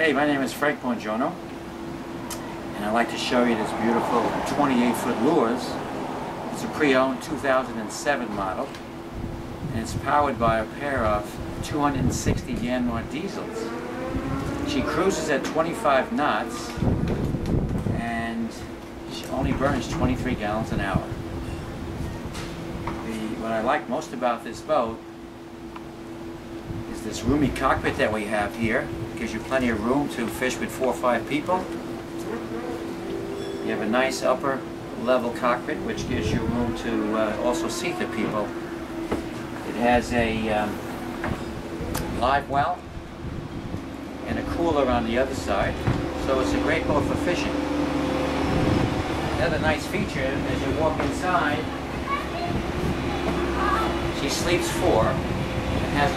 Hey, my name is Frank Buongiorno, and I'd like to show you this beautiful 28-foot Luhrs. It's a pre-owned 2007 model, and it's powered by a pair of 260 Yacht diesels. She cruises at 25 knots, and she only burns 23 gallons an hour. What I like most about this boat is this roomy cockpit that we have here. Gives you plenty of room to fish with 4 or 5 people. You have a nice upper level cockpit which gives you room to also seat the people. It has a live well and a cooler on the other side, so it's a great boat for fishing. Another nice feature, as you walk inside, she sleeps 4 and has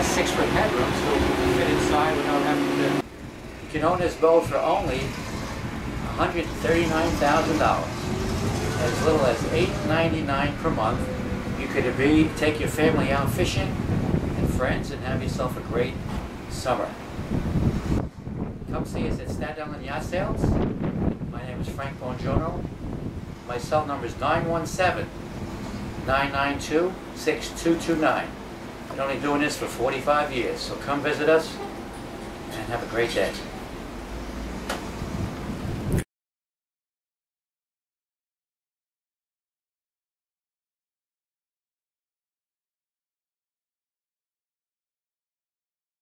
6-foot headroom, so you can fit inside without having to. You can own this boat for only $139,000. As little as $8.99 per month. You could take your family out fishing and friends and have yourself a great summer. Come see us at Staten Yacht Sales. My name is Frank Buongiorno. My cell number is 917-992-6229. Been only doing this for 45 years, so come visit us and have a great day.